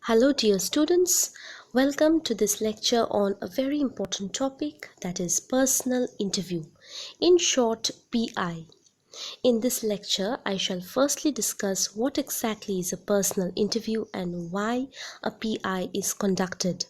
Hello dear students, welcome to this lecture on a very important topic, that is personal interview, in short PI. In this lecture, I shall firstly discuss what exactly is a personal interview and why a PI is conducted.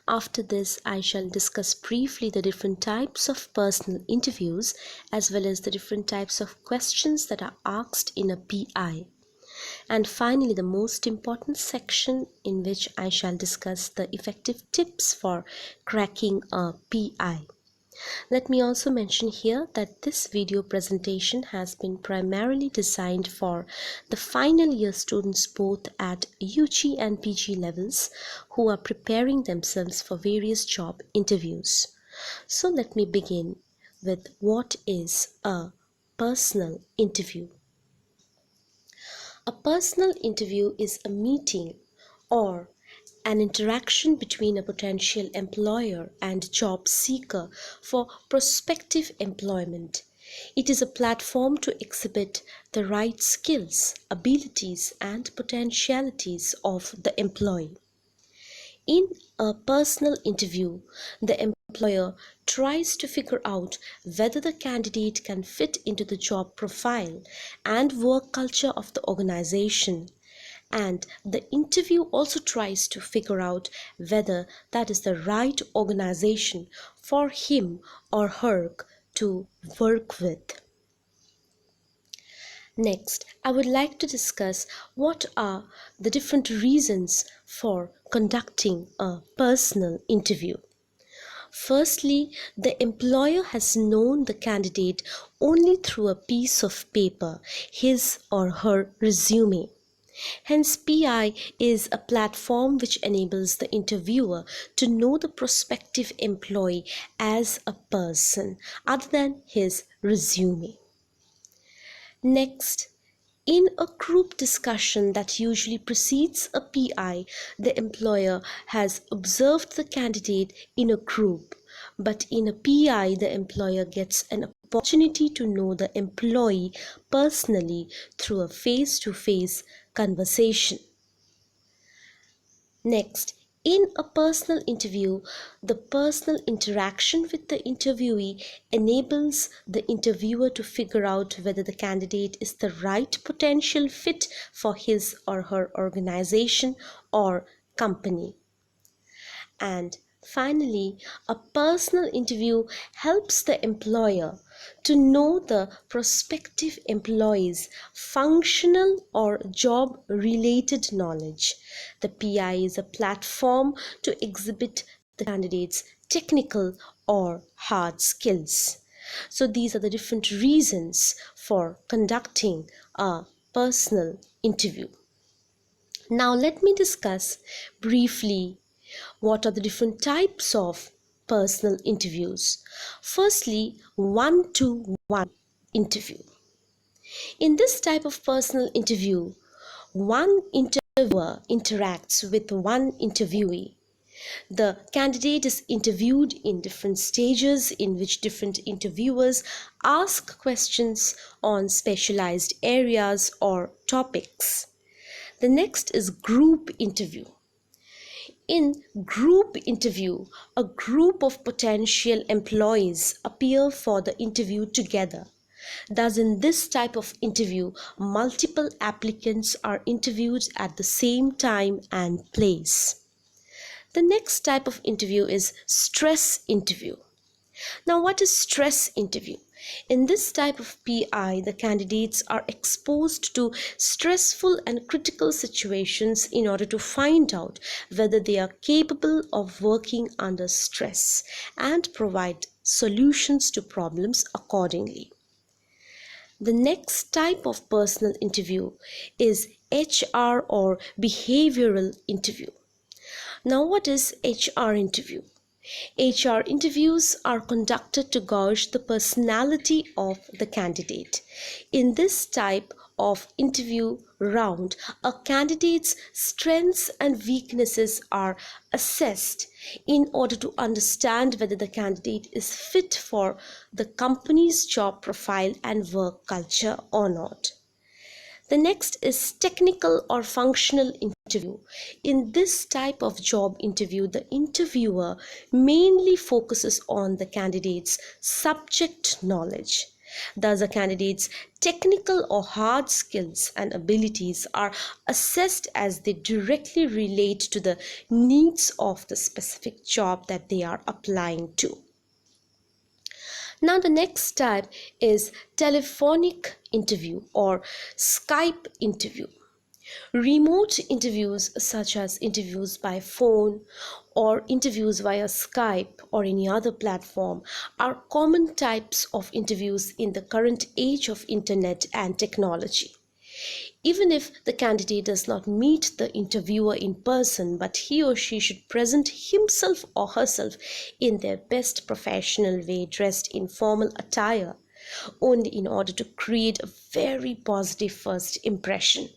After this, I shall discuss briefly the different types of personal interviews as well as the different types of questions that are asked in a PI. And finally, the most important section in which I shall discuss the effective tips for cracking a PI. Let me also mention here that this video presentation has been primarily designed for the final year students both at UG and PG levels who are preparing themselves for various job interviews. So let me begin with what is a personal interview. A personal interview is a meeting or an interaction between a potential employer and job seeker for prospective employment. It is a platform to exhibit the right skills, abilities, and potentialities of the employee. In a personal interview, the employer tries to figure out whether the candidate can fit into the job profile and work culture of the organization. And the interview also tries to figure out whether that is the right organization for him or her to work with. Next, I would like to discuss what are the different reasons for conducting a personal interview. Firstly, the employer has known the candidate only through a piece of paper, his or her resume. Hence, PI is a platform which enables the interviewer to know the prospective employee as a person other than his resume. Next, in a group discussion that usually precedes a PI, the employer has observed the candidate in a group, but in a PI, the employer gets an opportunity to know the employee personally through a face-to-face conversation. Next, in a personal interview, the personal interaction with the interviewee enables the interviewer to figure out whether the candidate is the right potential fit for his or her organization or company. And finally, a personal interview helps the employer to know the prospective employee's functional or job related knowledge. The PI is a platform to exhibit the candidate's technical or hard skills. So these are the different reasons for conducting a personal interview. Now let me discuss briefly what are the different types of personal interviews. Firstly, one-to-one interview. In this type of personal interview, one interviewer interacts with one interviewee. The candidate is interviewed in different stages in which different interviewers ask questions on specialized areas or topics. The next is group interview. In group interview, a group of potential employees appear for the interview together. Thus, in this type of interview, multiple applicants are interviewed at the same time and place. The next type of interview is stress interview. Now, what is stress interview? In this type of PI, the candidates are exposed to stressful and critical situations in order to find out whether they are capable of working under stress and provide solutions to problems accordingly. The next type of personal interview is HR or behavioral interview. Now, what is HR interview? HR interviews are conducted to gauge the personality of the candidate. In this type of interview round, a candidate's strengths and weaknesses are assessed in order to understand whether the candidate is fit for the company's job profile and work culture or not. The next is technical or functional interview. In this type of job interview, the interviewer mainly focuses on the candidate's subject knowledge. Thus, a candidate's technical or hard skills and abilities are assessed as they directly relate to the needs of the specific job that they are applying to. Now, the next type is telephonic interview or Skype interview. Remote interviews, such as interviews by phone or interviews via Skype or any other platform, are common types of interviews in the current age of internet and technology. Even if the candidate does not meet the interviewer in person, but he or she should present himself or herself in their best professional way, dressed in formal attire, only in order to create a very positive first impression.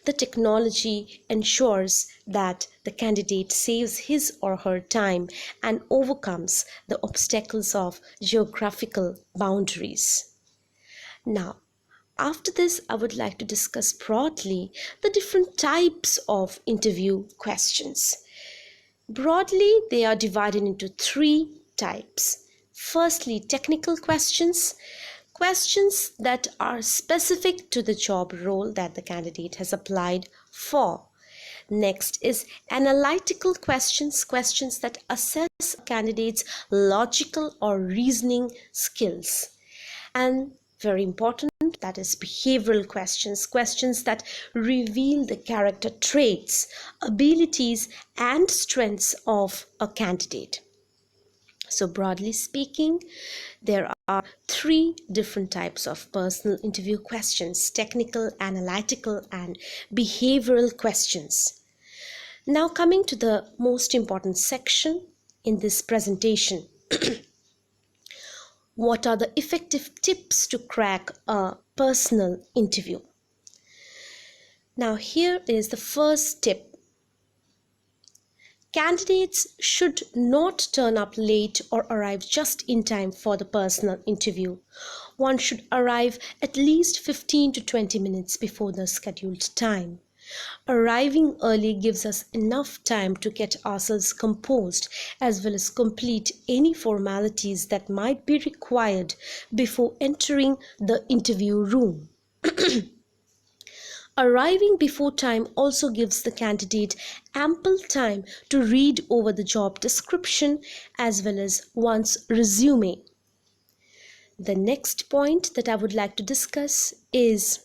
The technology ensures that the candidate saves his or her time and overcomes the obstacles of geographical boundaries. Now, after this, I would like to discuss broadly the different types of interview questions. Broadly, they are divided into three types. Firstly, technical questions. Questions that are specific to the job role that the candidate has applied for. Next is analytical questions, questions that assess a candidate's logical or reasoning skills. And very important, that is behavioral questions, questions that reveal the character traits, abilities, and strengths of a candidate. So broadly speaking, there are three different types of personal interview questions: technical, analytical, and behavioral questions. Now coming to the most important section in this presentation. What are the effective tips to crack a personal interview? Now here is the first tip. Candidates should not turn up late or arrive just in time for the personal interview. One should arrive at least 15 to 20 minutes before the scheduled time. Arriving early gives us enough time to get ourselves composed as well as complete any formalities that might be required before entering the interview room. Arriving before time also gives the candidate ample time to read over the job description as well as one's resume. The next point that I would like to discuss is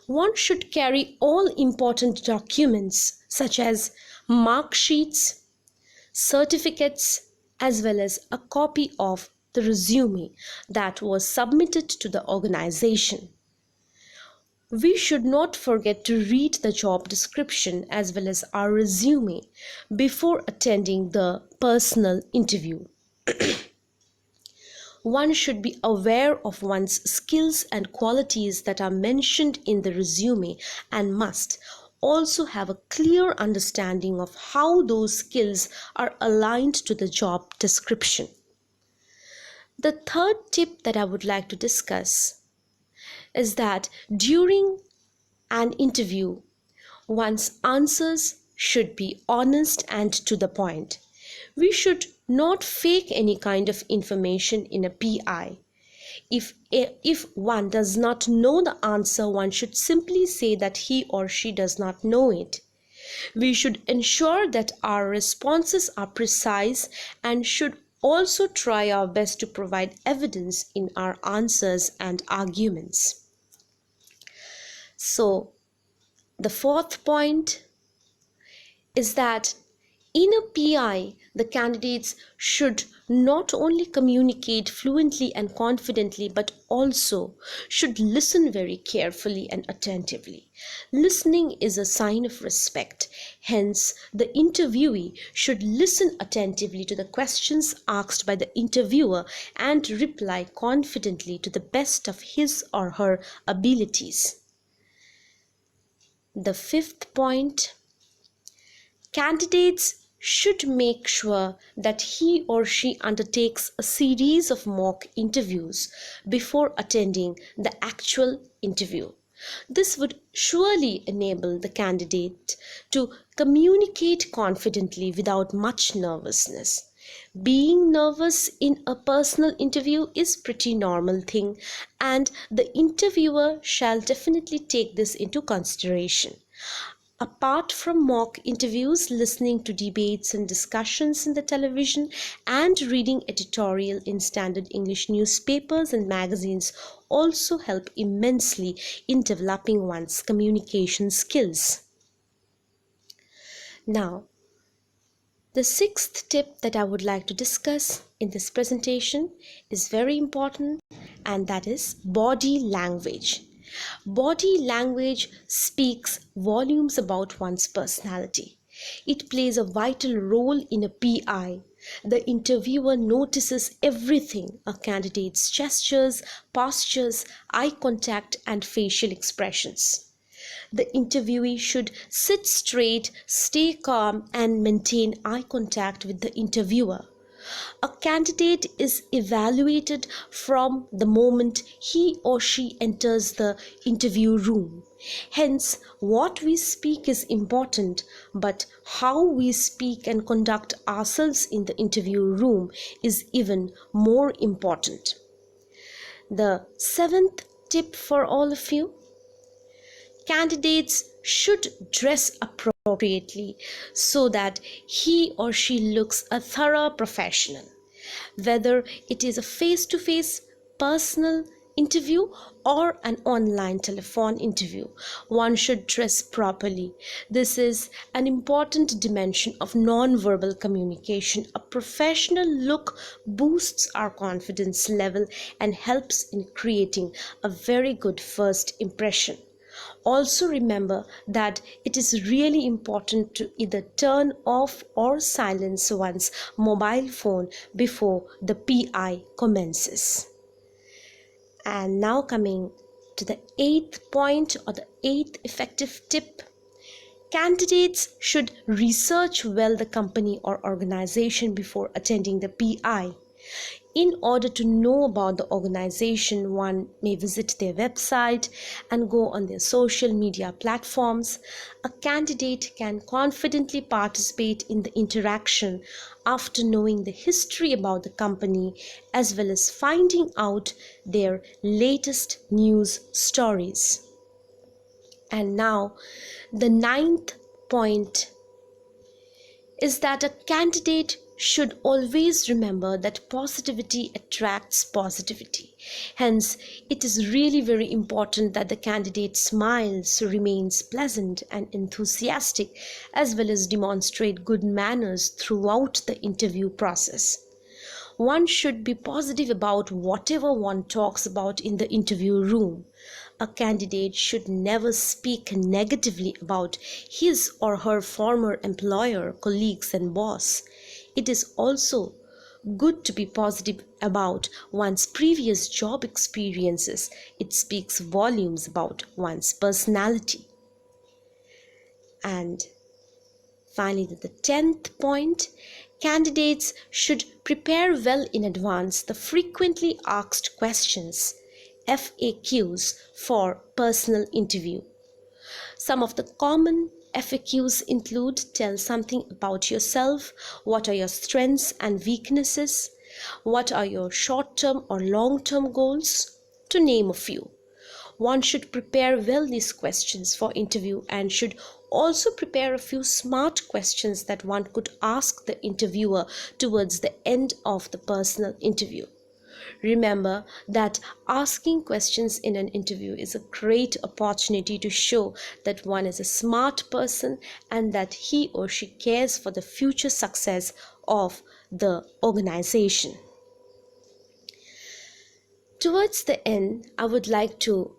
one should carry all important documents such as mark sheets, certificates, as well as a copy of the resume that was submitted to the organization. We should not forget to read the job description as well as our resume before attending the personal interview. One should be aware of one's skills and qualities that are mentioned in the resume and must also have a clear understanding of how those skills are aligned to the job description. The third tip that I would like to discuss is that during an interview, one's answers should be honest and to the point. We should not fake any kind of information in a PI. If one does not know the answer, one should simply say that he or she does not know it. We should ensure that our responses are precise and should also try our best to provide evidence in our answers and arguments. So, the fourth point is that in a PI, the candidates should not only communicate fluently and confidently, but also should listen very carefully and attentively. Listening is a sign of respect. Hence, the interviewee should listen attentively to the questions asked by the interviewer and reply confidently to the best of his or her abilities. The fifth point: candidates should make sure that he or she undertakes a series of mock interviews before attending the actual interview. This would surely enable the candidate to communicate confidently without much nervousness. Being nervous in a personal interview is pretty normal thing, and the interviewer shall definitely take this into consideration. Apart from mock interviews, listening to debates and discussions in the television and reading editorial in standard English newspapers and magazines also help immensely in developing one's communication skills. Now, the sixth tip that I would like to discuss in this presentation is very important, and that is body language. Body language speaks volumes about one's personality. It plays a vital role in a PI. The interviewer notices everything: a candidate's gestures, postures, eye contact, and facial expressions. The interviewee should sit straight, stay calm, and maintain eye contact with the interviewer. A candidate is evaluated from the moment he or she enters the interview room. Hence, what we speak is important, but how we speak and conduct ourselves in the interview room is even more important. The seventh tip for all of you: candidates should dress appropriately so that he or she looks a thorough professional. Whether it is a face-to-face personal interview or an online telephone interview, one should dress properly. This is an important dimension of non-verbal communication. A professional look boosts our confidence level and helps in creating a very good first impression. Also remember that it is really important to either turn off or silence one's mobile phone before the PI commences. And now coming to the eighth point, or the eighth effective tip: candidates should research well the company or organization before attending the PI. In order to know about the organization, one may visit their website and go on their social media platforms. A candidate can confidently participate in the interaction after knowing the history about the company as well as finding out their latest news stories. And now, the ninth point is that a candidate should always remember that positivity attracts positivity. Hence, it is really very important that the candidate smiles, remains pleasant and enthusiastic, as well as demonstrate good manners throughout the interview process. One should be positive about whatever one talks about in the interview room. A candidate should never speak negatively about his or her former employer, colleagues, and boss. It is also good to be positive about one's previous job experiences. It speaks volumes about one's personality. And finally, the 10th point: candidates should prepare well in advance the frequently asked questions, FAQs, for personal interview. Some of the common FAQs include: tell something about yourself, what are your strengths and weaknesses, what are your short-term or long-term goals, to name a few. One should prepare well these questions for interview and should also prepare a few smart questions that one could ask the interviewer towards the end of the personal interview. Remember that asking questions in an interview is a great opportunity to show that one is a smart person and that he or she cares for the future success of the organization. Towards the end, I would like to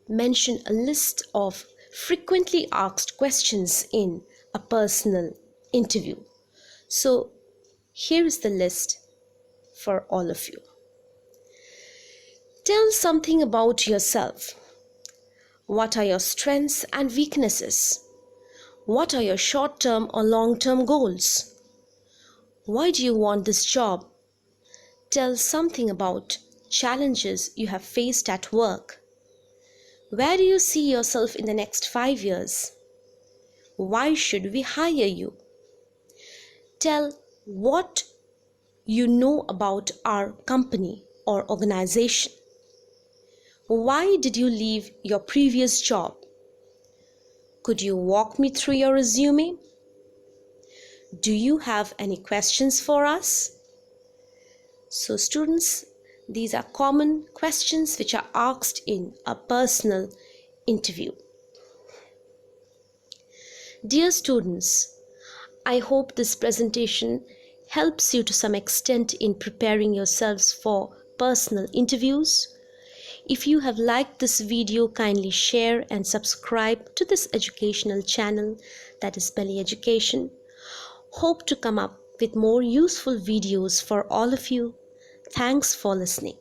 mention a list of frequently asked questions in a personal interview. So here is the list for all of you. Tell something about yourself. What are your strengths and weaknesses? What are your short-term or long-term goals? Why do you want this job? Tell something about challenges you have faced at work. Where do you see yourself in the next 5 years? Why should we hire you? Tell what you know about our company or organization. Why did you leave your previous job? Could you walk me through your resume? Do you have any questions for us? So students, these are common questions which are asked in a personal interview. Dear students, I hope this presentation helps you to some extent in preparing yourselves for personal interviews. If you have liked this video, kindly share and subscribe to this educational channel, that is Beli Education. Hope to come up with more useful videos for all of you. Thanks for listening.